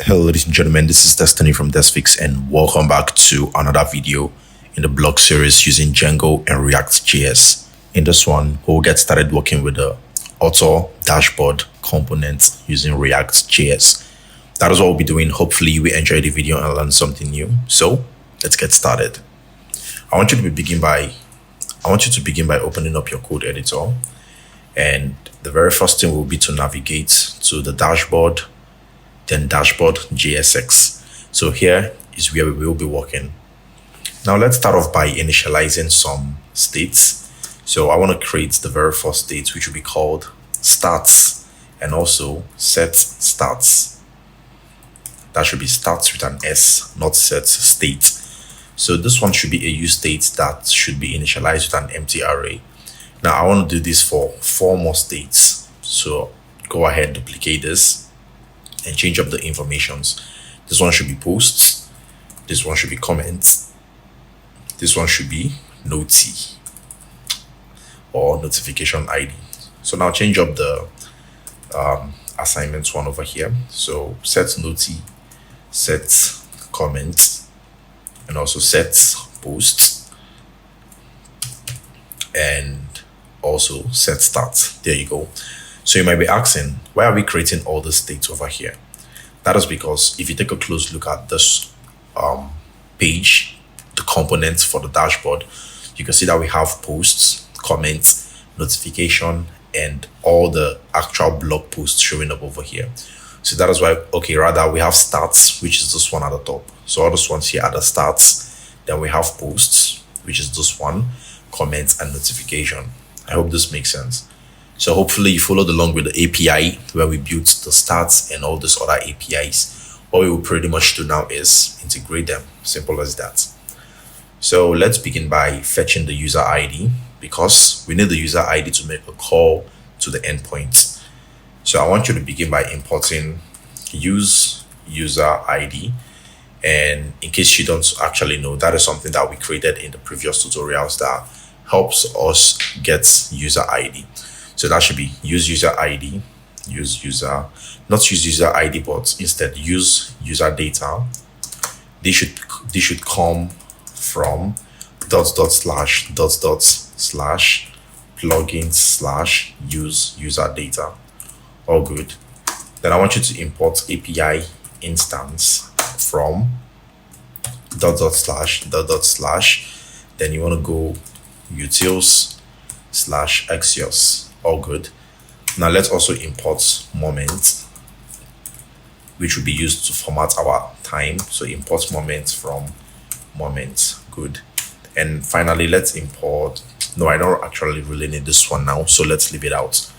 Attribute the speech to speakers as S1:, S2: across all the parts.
S1: Hello ladies and gentlemen, this is Destiny from DeskFix and welcome back to another video in the blog series using Django and React JS. In this one, we'll get started working with the auto dashboard component using React JS. That is what we'll be doing. Hopefully you will enjoy the video and learn something new. So let's get started. I want you to begin by opening up your code editor, and the very first thing will be to navigate to the dashboard, then dashboard JSX. So here is where we will be working. Now let's start off by initializing some states. So I want to create the very first state, which will be called starts, and also set starts. That should be starts with an S, not set state. So this one should be a use state that should be initialized with an empty array. Now I want to do this for 4 more states. So go ahead, duplicate this and change up the informations. This one should be posts, this one should be comments, this one should be noti or notification ID. So now change up the assignments one over here. So set noti, set comment, and also set post, and also set start. There you go. So you might be asking, why are we creating all the states over here? That is because if you take a close look at this page, the components for the dashboard, you can see that we have posts, comments, notification, and all the actual blog posts showing up over here. So that is why, rather we have starts, which is this one at the top. So all those ones here are the starts. Then we have posts, which is this one, comments, and notification. I hope this makes sense. So hopefully you followed along with the API where we built the stats and all these other APIs. What we will pretty much do now is integrate them. Simple as that. So let's begin by fetching the user ID, because we need the user ID to make a call to the endpoint. So I want you to begin by importing use user ID. And in case you don't actually know, that is something that we created in the previous tutorials that helps us get user ID. So that should be use user ID, not use user ID, but instead use user data. This should come from //plugins/ use user data. All good. Then I want you to import API instance from .. Then you want to go utils/axios. All good. Now let's also import moment, which will be used to format our time. So import moment from moment. Good. And finally, let's import, no, I don't actually really need this one now, so let's leave it out.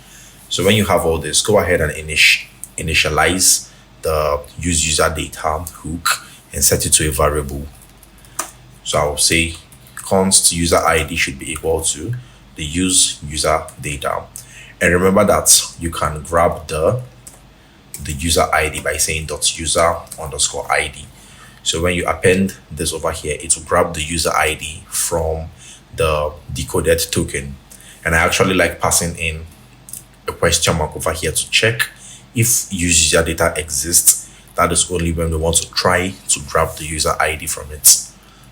S1: So when you have all this, go ahead and initialize the use user data hook and set it to a variable. So I'll say const user ID should be equal to the use user data. And remember that you can grab the user ID by saying .user_ID. So when you append this over here, it will grab the user ID from the decoded token. And I actually like passing in a question mark over here to check if use user data exists. That is only when we want to try to grab the user ID from it.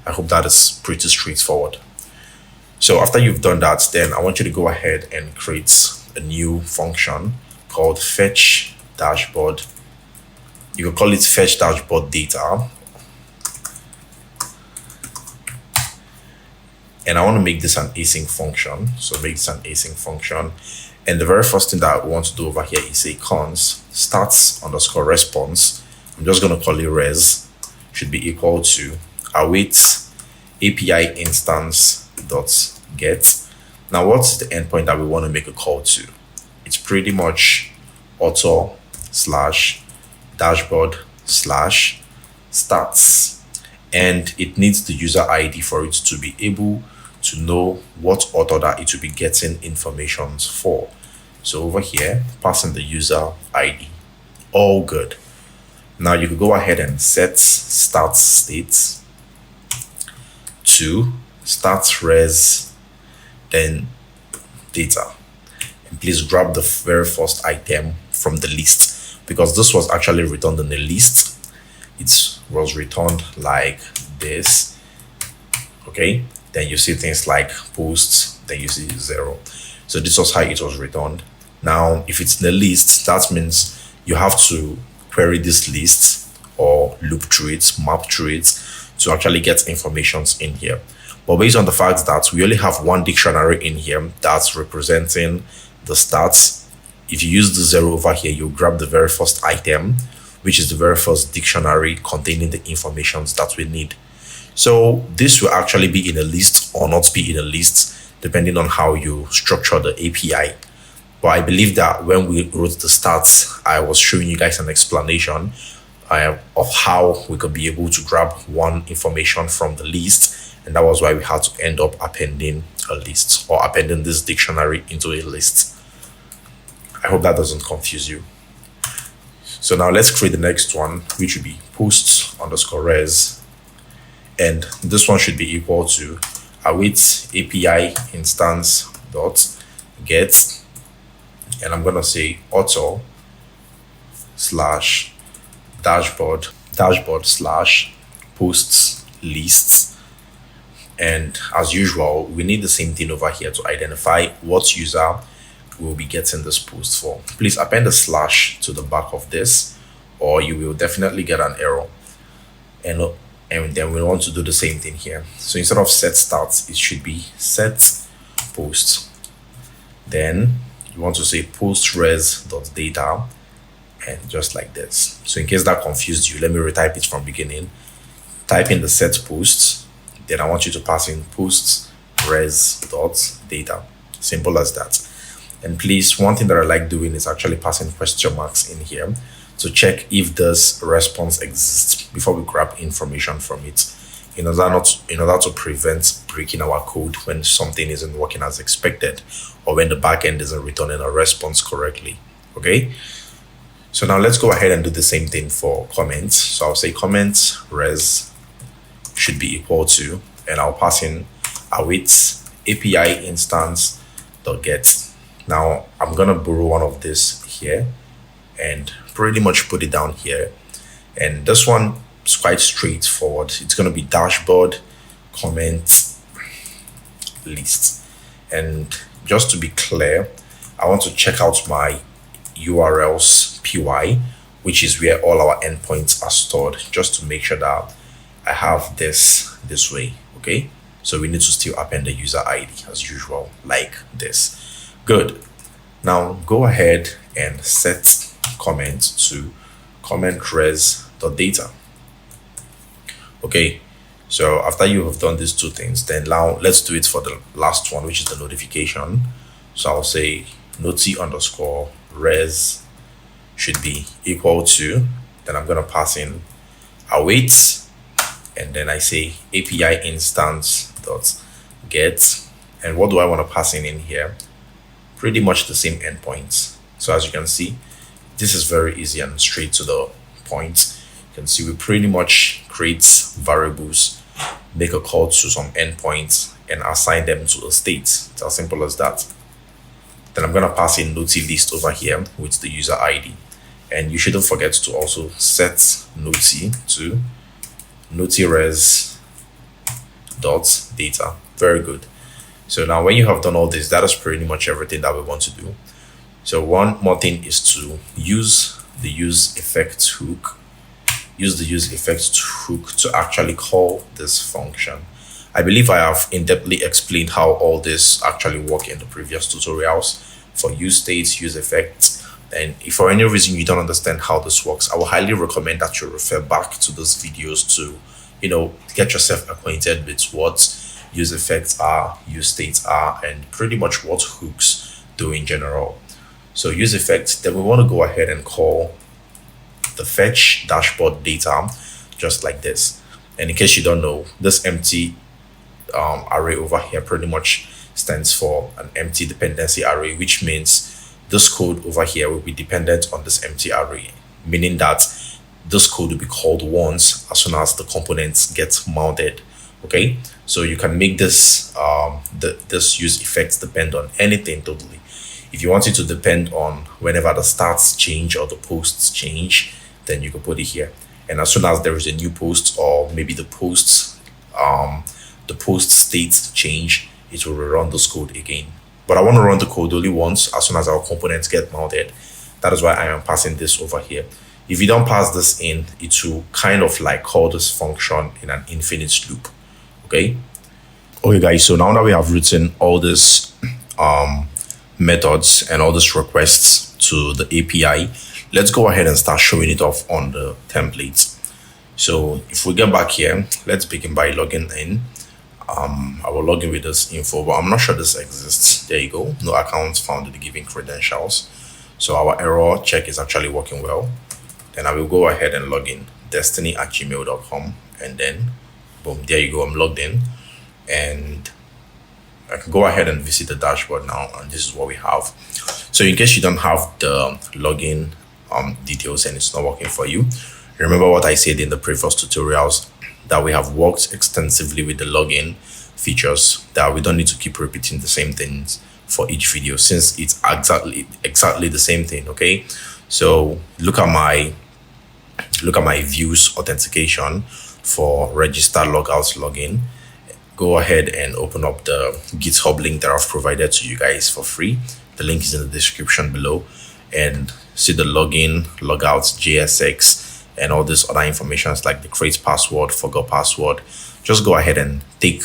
S1: I hope that is pretty straightforward. So after you've done that, then I want you to go ahead and create a new function called fetch dashboard. You can call it fetch dashboard data. And I want to make this an async function. So make this an async function. And the very first thing that I want to do over here is say const starts_response. I'm just going to call it res, should be equal to await API instance .get. Now what's the endpoint that we want to make a call to? It's pretty much auto/dashboard/starts, and it needs the user ID for it to be able to know what author that it will be getting information for. So over here, passing the user ID. All good. Now you can go ahead and set start state to start res, then data. And please grab the very first item from the list, because this was actually returned in the list was returned like this. Okay, then you see things like posts, then you see 0. So this was how it was returned. Now if it's in the list, that means you have to query this list or loop through it, map through it to actually get informations in here. But based on the fact that we only have one dictionary in here that's representing the stats, if you use the 0 over here, you grab the very first item, which is the very first dictionary containing the informations that we need. So this will actually be in a list or not be in a list, depending on how you structure the API. But I believe that when we wrote the stats, I was showing you guys an explanation of how we could be able to grab one information from the list. And that was why we had to end up appending a list or appending this dictionary into a list. I hope that doesn't confuse you. So now let's create the next one, which would be posts underscore res. And this one should be equal to await API instance dot get. And I'm going to say auto slash dashboard slash posts lists. And as usual, we need the same thing over here to identify what user will be getting this post for. Please append a slash to the back of this, or you will definitely get an error. And then we want to do the same thing here. So instead of set starts, it should be set post. Then you want to say post res.data, and just like this. So in case that confused you, let me retype it from beginning. Type in the set post, then I want you to pass in post res.data. Simple as that. And please, one thing that I like doing is actually passing question marks in here to check if this response exists before we grab information from it, in order to prevent breaking our code when something isn't working as expected, or when the backend isn't returning a response correctly. Okay, so now let's go ahead and do the same thing for comments. So I'll say comment res should be equal to, and I'll pass in await API instance dot get. Now I'm gonna borrow one of this here and pretty much put it down here. And this one is quite straightforward. It's going to be dashboard comment list. And just to be clear, I want to check out my URLs py, which is where all our endpoints are stored, just to make sure that I have this way. Okay, so we need to still append the user ID as usual, like this. Good. Now go ahead and set comment to comment res.data. Okay, so after you have done these two things, then now let's do it for the last one, which is the notification. So I'll say noti underscore res should be equal to, then I'm going to pass in await, and then I say API instance dot get. And what do I want to pass in here? Pretty much the same endpoints. So as you can see, this is very easy and straight to the point. You can see we pretty much create variables, make a call to some endpoints, and assign them to a state. It's as simple as that. Then I'm going to pass in noti list over here with the user ID. And you shouldn't forget to also set noti to noti res dot data. Very good. So now when you have done all this, that is pretty much everything that we want to do. So one more thing is to use the use effect hook. Use the use effect hook to actually call this function. I believe I have in-depthly explained how all this actually work in the previous tutorials for use states, use effects. And if for any reason you don't understand how this works, I will highly recommend that you refer back to those videos to, get yourself acquainted with what use effects are, use states are, and pretty much what hooks do in general. So use effects, then we want to go ahead and call the fetch dashboard data just like this. And in case you don't know, this empty array over here pretty much stands for an empty dependency array, which means this code over here will be dependent on this empty array, meaning that this code will be called once as soon as the components get mounted. Okay, so you can make this this use effects depend on anything totally. If you want it to depend on whenever the stats change or the posts change, then you can put it here. And as soon as there is a new post, or maybe the post state change, it will rerun this code again. But I want to run the code only once as soon as our components get mounted. That is why I am passing this over here. If you don't pass this in, it will kind of like call this function in an infinite loop. Okay. Okay, guys. So now that we have written all these methods and all these requests to the API, let's go ahead and start showing it off on the templates. So if we get back here, let's begin by logging in. I will log in with this info, but I'm not sure this exists. There you go. No accounts found in the given credentials. So our error check is actually working well. Then I will go ahead and log in, destiny@gmail.com, and then boom, there you go. I'm logged in, and I can go ahead and visit the dashboard now, and this is what we have. So in case you don't have the login details and it's not working for you, remember what I said in the previous tutorials, that we have worked extensively with the login features, that we don't need to keep repeating the same things for each video since it's exactly the same thing. Okay, so look at my views authentication for register, logout, login. Go ahead and open up the GitHub link that I've provided to you guys for free. The link is in the description below, and see the login, logout, JSX, and all this other information like the create password, forgot password. Just go ahead and take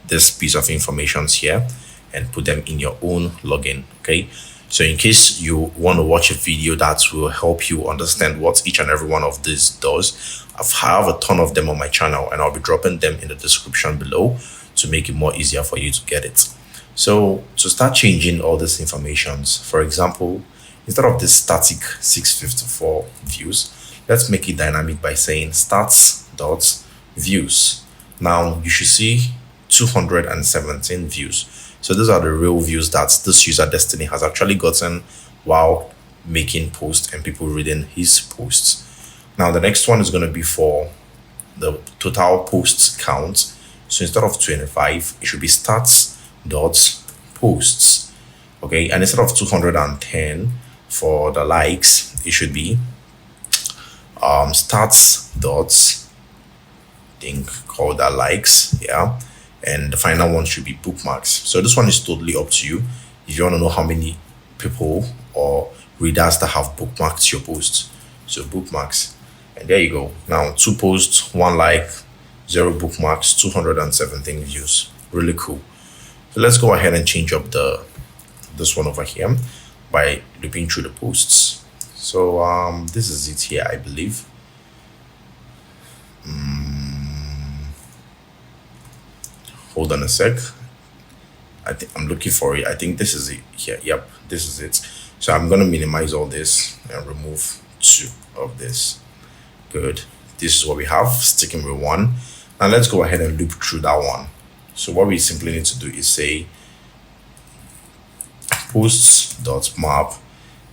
S1: this piece of information here and put them in your own login. Okay, so in case you want to watch a video that will help you understand what each and every one of these does, I have a ton of them on my channel, and I'll be dropping them in the description below to make it more easier for you to get it. So to start changing all these informations, for example, instead of this static 654 views, let's make it dynamic by saying stats.views. Now you should see 217 views. So these are the real views that this user Destiny has actually gotten while making posts and people reading his posts. Now the next one is going to be for the total posts count. So instead of 25, it should be stats.posts. Okay, and instead of 210 for the likes, it should be stats dots, call that likes, yeah, and the final one should be bookmarks. So this one is totally up to you if you want to know how many people or readers that have bookmarked your posts. So bookmarks, and there you go. Now 2 posts, 1 like, 0 bookmarks, 217 views. Really cool. So let's go ahead and change up this one over here by looping through the posts. So this is it here, I believe. Hold on a sec. I think I'm looking for it. I think this is it here. Yep, this is it. So I'm gonna minimize all this and remove 2 of this. Good. This is what we have, sticking with 1. Now let's go ahead and loop through that one. So what we simply need to do is say posts.map,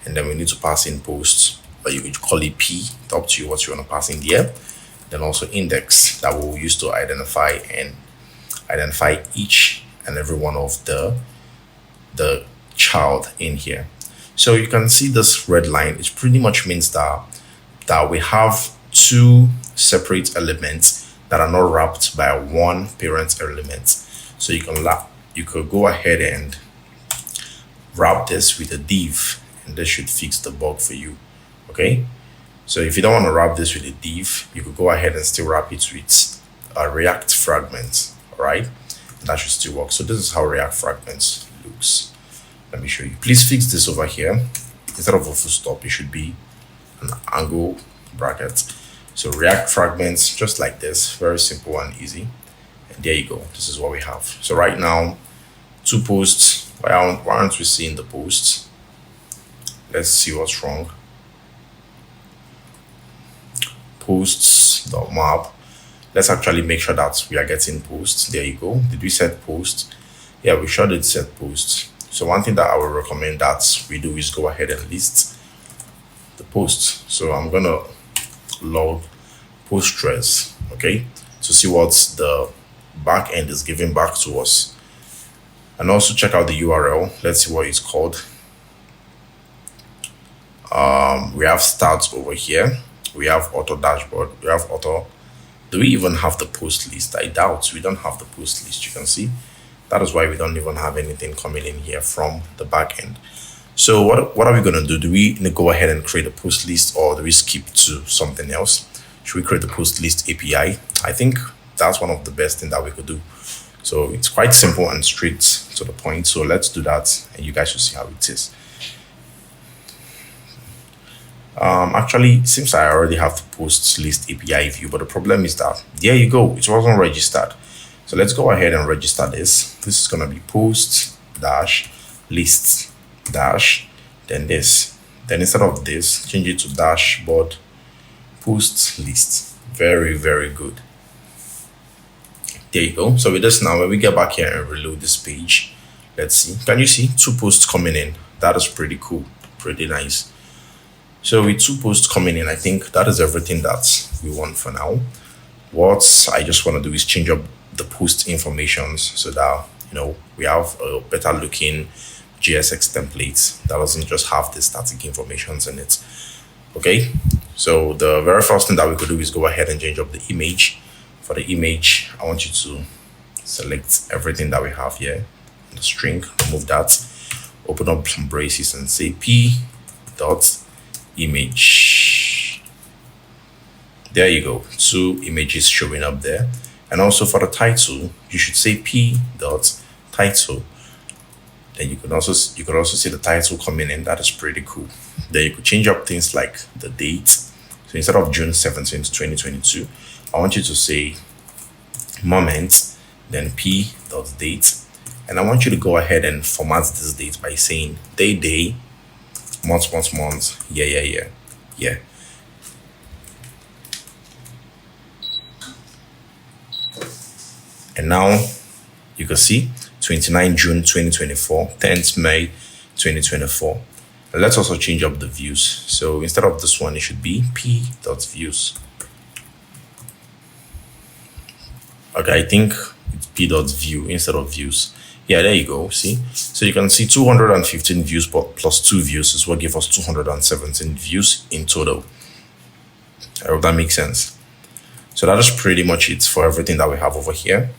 S1: and then we need to pass in posts, or you could call it P. It's up to you what you want to pass in here. Then also index that we'll use to identify each and every one of the child in here. So you can see this red line. It pretty much means that we have 2 separate elements that are not wrapped by 1 parent element. So you could go ahead and wrap this with a div, and this should fix the bug for you. Okay, so if you don't want to wrap this with a div, you could go ahead and still wrap it with a React fragment. All right, that should still work. So this is how React fragments looks. Let me show you. Please fix this over here. Instead of a full stop, it should be an angle bracket. So React fragments, just like this, very simple and easy. And there you go. This is what we have. So right now, 2 posts. Why aren't we seeing the posts? Let's see what's wrong. Posts.map. Let's actually make sure that we are getting posts. There you go. Did we set posts? Yeah, we sure did set posts. So one thing that I would recommend that we do is go ahead and list the posts. So I'm gonna log Postgres, okay, to see what the backend is giving back to us. And also check out the URL. Let's see what it's called. We have stats over here. we have auto dashboard, we have auto. Do we even have the post list? I doubt we don't have the post list. You can see that is why we don't even have anything coming in here from the backend. So what are we going to do? Do we go ahead and create a post list, or do we skip to something else? Should we create the post list API? I think that's one of the best things that we could do. So it's quite simple and straight to the point. So let's do that, and you guys will see how it is. Actually, it seems I already have the post list API view, but the problem is that there you go, it wasn't registered. So let's go ahead and register this. This is going to be post dash list dash, then this. Then instead of this, change it to dashboard post list. Very, very good. There you go. So with this now, when we get back here and reload this page, let's see. Can you see 2 posts coming in? That is pretty cool, pretty nice. So with 2 posts coming in, I think that is everything that we want for now. What I just want to do is change up the post informations so that, we have a better looking JSX template that doesn't just have the static informations in it. Okay, so the very first thing that we could do is go ahead and change up the image. For the image, I want you to select everything that we have here, the string, remove that, open up some braces and say p dot image. There you go, 2 images showing up there. And also for the title, you should say p dot title. Then you could also see the title coming in. That is pretty cool. Then you could change up things like the date. So instead of June 17th, 2022, I want you to say moment, then p dot date. And I want you to go ahead and format this date by saying day, month, year. And now you can see 29 June 2024, 10th May 2024. And let's also change up the views. So instead of this one, it should be p.views. Okay, I think it's p.view instead of views. Yeah, there you go. See, so you can see 215 views, but plus 2 views is what gives us 217 views in total. I hope that makes sense. So that is pretty much it for everything that we have over here.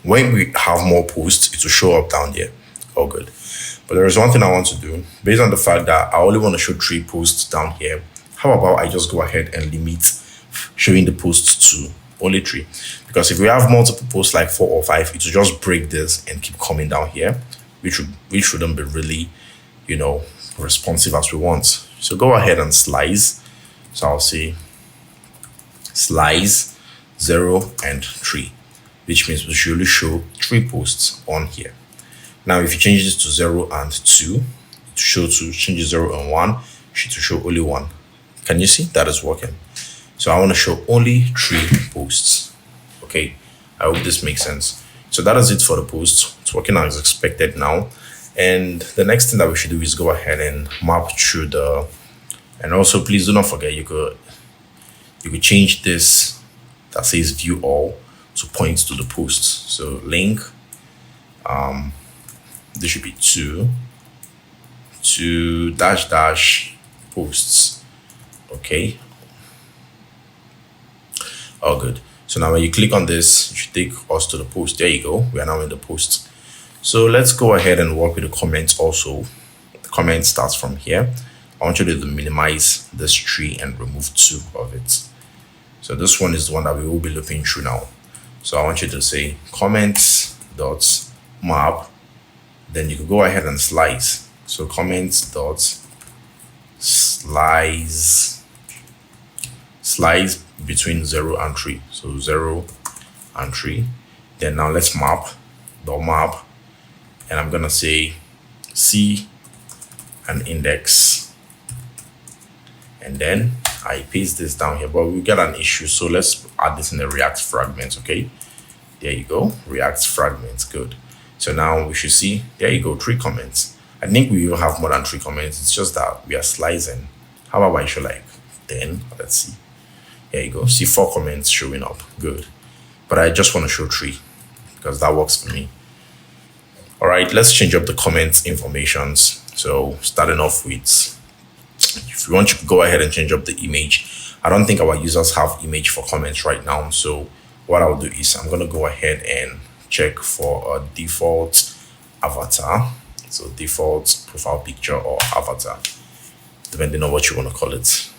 S1: When we have more posts, it will show up down there. Oh, good. But there is one thing I want to do. Based on the fact that I only want to show 3 posts down here, how about I just go ahead and limit showing the posts to only 3? Because if we have multiple posts like 4 or 5, it will just break this and keep coming down here, which shouldn't be really, responsive as we want. So go ahead and slice. So I'll say slice 0 and 3, which means we should only show 3 posts on here. Now, if you change this to 0 and 2, it show 2, change 0 and 1, it should show only 1. Can you see? That is working. So I want to show only 3 posts. Okay, I hope this makes sense. So that is it for the post. It's working as expected now. And the next thing that we should do is go ahead and map through and also please do not forget, you could change this that says view all to point to the posts. So link, this should be to dash posts. Okay. Oh, good. So now when you click on this, it should take us to the post. There you go. We are now in the post. So let's go ahead and work with the comments also. The comment starts from here. I want you to minimize this tree and remove 2 of it. So this one is the one that we will be looping through now. So I want you to say comments dot map. Then you can go ahead and slice. So comments dot slice between 0 and 3. So 0 and 3. Then now let's map dot map, and I'm gonna say C and index, and then I paste this down here, but we get an issue. So let's add this in the React fragment. Okay, there you go, React fragments. Good. So now we should see, there you go, 3 comments. I think we will have more than 3 comments. It's just that we are slicing. How about I show like 10? Let's see. There you go. See 4 comments showing up. Good. But I just want to show 3 because that works for me. All right, let's change up the comments informations. So starting off with, if If you want, you can go ahead and change up the image. I don't think our users have image for comments right now. So what I'll do is I'm going to go ahead and check for a default avatar. So default profile picture or avatar, depending on what you want to call it.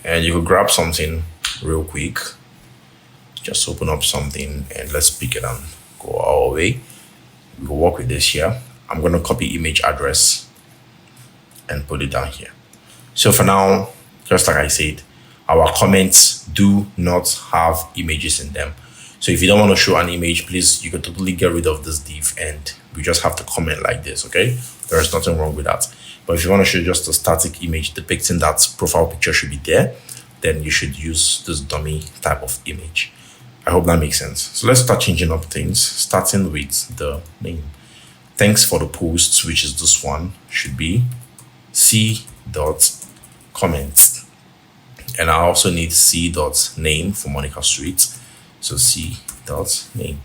S1: And you could grab something real quick. Just open up something and let's pick it and go all the way. We will work with this here. I'm going to copy image address and put it down here. So for now, just like I said, our comments do not have images in them. So if you don't want to show an image, please, you can totally get rid of this div and we just have to comment like this, okay? There's nothing wrong with that. But if you want to show just a static image depicting that profile picture should be there, then you should use this dummy type of image. I hope that makes sense. So let's start changing up things, starting with the name. Thanks for the posts, which is this one, should be c.comment. And I also need c.name for Monica Street. So c.name.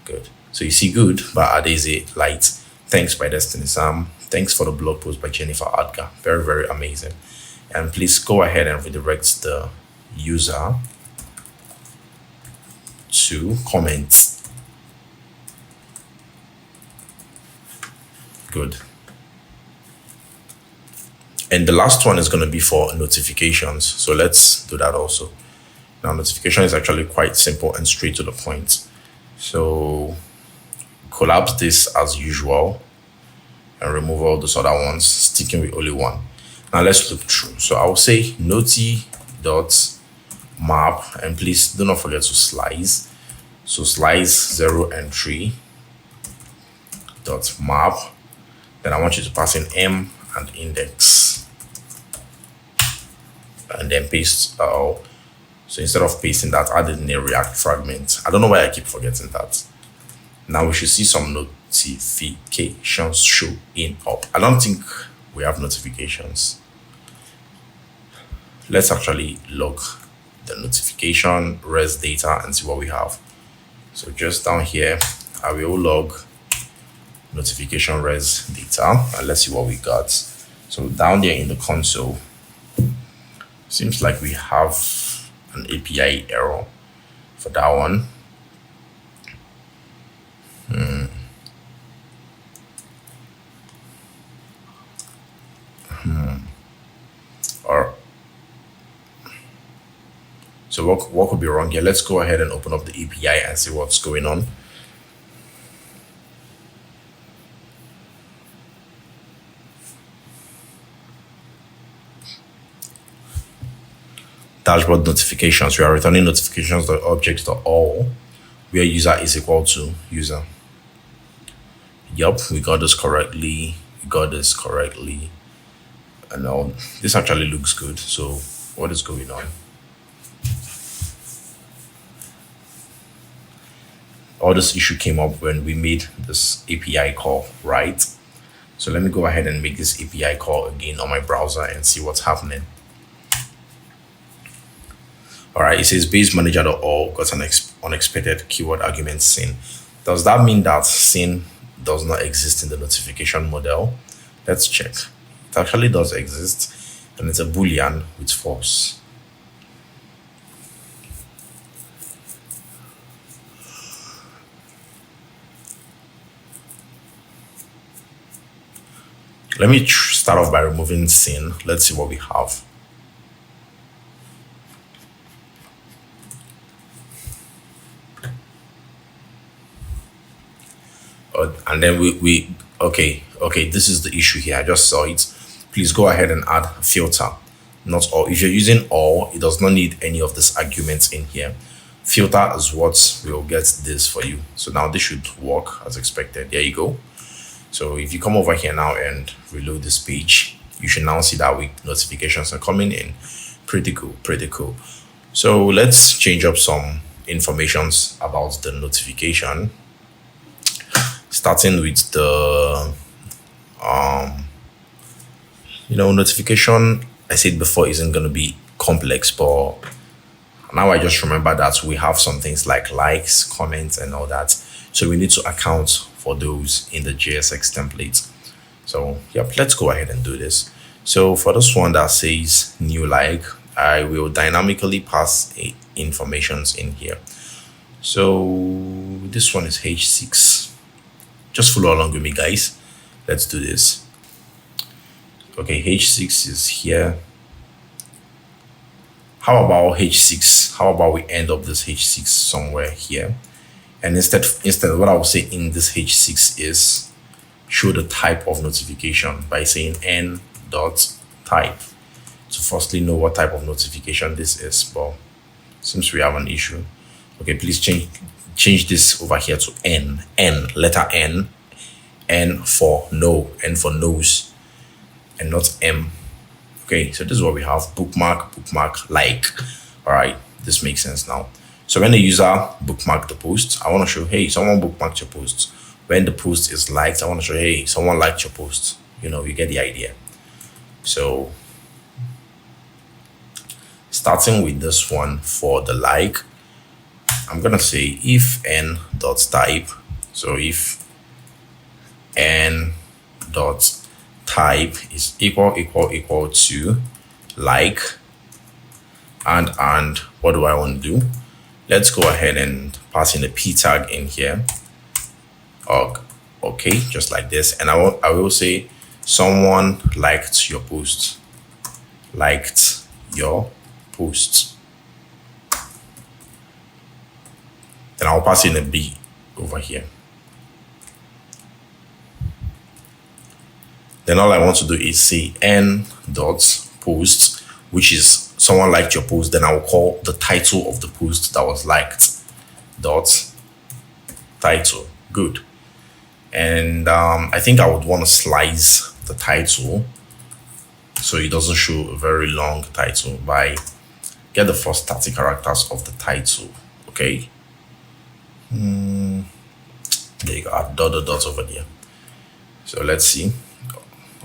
S1: Good. So you see good by Adeze Light. Thanks by Destiny Sam. Thanks for the blog post by Jennifer Adgar. Very, very amazing. And please go ahead and redirect the user to comment. Good. And the last one is going to be for notifications. So let's do that also. Now, notification is actually quite simple and straight to the point. So collapse this as usual and remove all those other ones, sticking with only one. Now let's look through. So I'll say noti.map, and please do not forget to slice. So slice 0 and 3 dot map. Then I want you to pass in m and index, and then paste. So instead of pasting that, add in a React fragment. I don't know why I keep forgetting that. Now we should see some notifications showing up. I don't think we have notifications. Let's actually log the notification res data and see what we have. So just down here, I will log notification res data and let's see what we got. So down there in the console, seems like we have an API error for that one. Or so what could be wrong here? Let's go ahead and open up the API and see what's going on. Dashboard notifications. We are returning notifications.objects.all where user is equal to user. Yup, we got this correctly. And now this actually looks good. So what is going on? All this issue came up when we made this API call, right? So let me go ahead and make this API call again on my browser and see what's happening. All right, it says base manager.all got an unexpected keyword argument seen. Does that mean that seen does not exist in the notification model? Let's check. It actually does exist, and it's a boolean with false. Let me start off by removing seen. Let's see what we have. And then okay, this is the issue here. I just saw it. Please go ahead and add a filter. Not all. If you're using all, it does not need any of these arguments in here. Filter is what will get this for you. So now this should work as expected. There you go. So if you come over here now and reload this page, you should now see that notifications are coming in. Pretty cool. So let's change up some informations about the notification. Starting with the notification, I said before, isn't going to be complex, but now I just remember that we have some things like likes, comments, and all that. So we need to account for those in the JSX template. So yep, let's go ahead and do this. So for this one that says new like, I will dynamically pass informations in here. So this one is H6. Just follow along with me, guys. Let's do this. Okay, H6 is here. How about H6? How about we end up this H6 somewhere here? And instead, what I will say in this H6 is show the type of notification by saying n dot type to firstly know what type of notification this is. But since we have an issue, okay, please change this over here to letter N for no, N for nose, and not M. Okay, so this is what we have: bookmark, like. All right, this makes sense now. So when the user bookmark the post, I want to show, hey, someone bookmarked your post. When the post is liked, I want to show, hey, someone liked your post. You get the idea. So starting with this one for the like, I'm gonna say if n dot type. So if n dot type is equal to like, and what do I want to do? Let's go ahead and pass in a p tag in here. Okay, just like this. And I will say someone liked your post. Liked your post. Then I'll pass in a b over here. Then all I want to do is say n dot post, which is someone liked your post. Then I will call the title of the post that was liked. Dot title. Good. And I think I would want to slice the title so it doesn't show a very long title by get the first 30 characters of the title. Okay. There you go. Add dot over there. So let's see.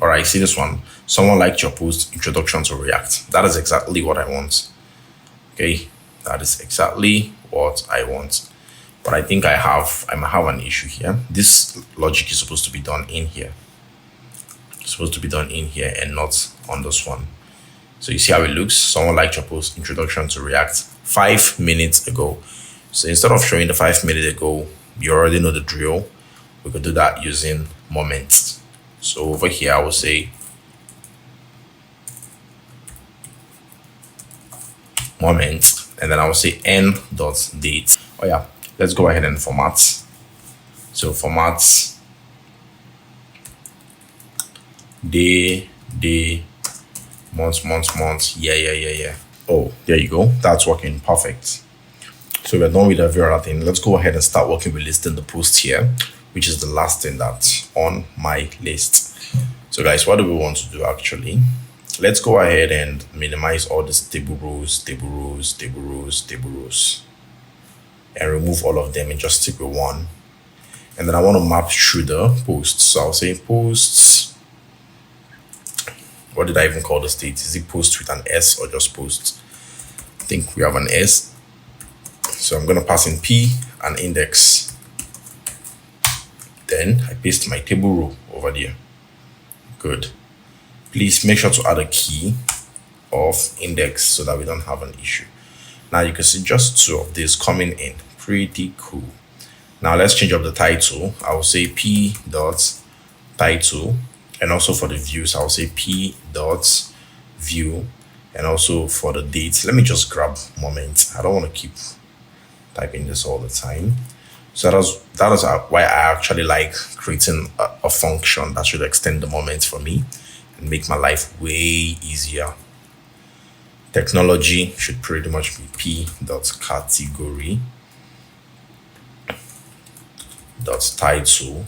S1: All right, see this one. Someone liked your post, introduction to React. That is exactly what I want. Okay, that is exactly what I want. But I think I might have an issue here. This logic is supposed to be done in here. It's supposed to be done in here and not on this one. So you see how it looks. Someone liked your post, introduction to React 5 minutes ago. So instead of showing the 5 minutes ago, you already know the drill. We could do that using moments. So over here, I will say moment, and then I will say n dot date. Oh yeah, let's go ahead and format. So format day, month. Yeah. Oh, there you go. That's working perfect. So we're done with every other thing. Let's go ahead and start working with listing the post here, which is the last thing that's on my list. So guys, what do we want to do actually? Let's go ahead and minimize all these table rows, and remove all of them and just stick with one. And then I want to map through the posts. So I'll say posts. What did I even call the state? Is it post with an S or just posts? I think we have an S. So I'm going to pass in P and index. Then I paste my table row over there. Good. Please make sure to add a key of index so that we don't have an issue. Now you can see just two of these coming in. Pretty cool. Now let's change up the title. I will say p dot title, and also for the views I'll say p dot view, and also for the dates. Let me just grab moment. I don't want to keep typing this all the time. So that is why I actually like creating a function that should extend the moment for me and make my life way easier. Technology should pretty much be p dot category dot title.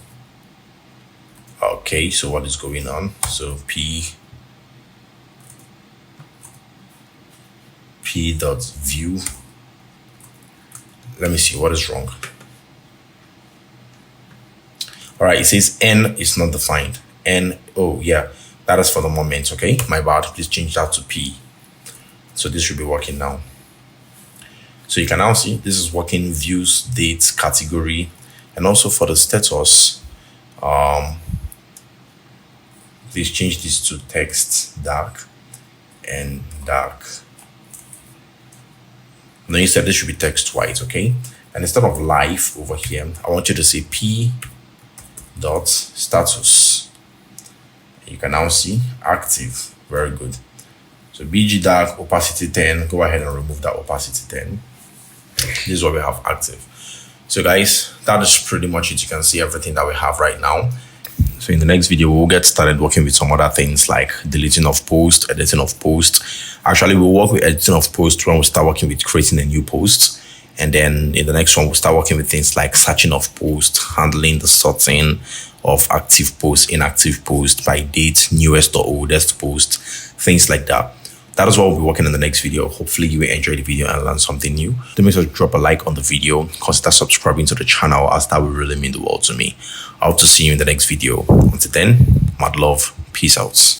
S1: Okay, so what is going on? So p dot view. Let me see what is wrong. All right, it says n is not defined. N, oh yeah, that is for the moment. Okay, my bad. Please change that to p. So this should be working now. So you can now see this is working: views, dates, category, and also for the status, Please change this to text dark and dark. Now instead this should be text white, okay? And instead of live over here, I want you to say p dot status. You can now see active. Very good. So bg dark opacity 10. Go ahead and remove that opacity 10. This is what we have active. So guys, that is pretty much it. You can see everything that we have right now. So in the next video, we'll get started working with some other things like deleting of post, editing of post. Actually, we'll work with editing of post when we start working with creating a new post. And then in the next one, we'll start working with things like searching of post, handling the sorting of active post, inactive post, by date, newest or oldest post, things like that. That is what we'll be working in the next video. Hopefully you will enjoy the video and learn something new. Don't make sure to drop a like on the video. Consider subscribing to the channel, as that will really mean the world to me. I hope to see you in the next video. Until then, mad love. Peace out.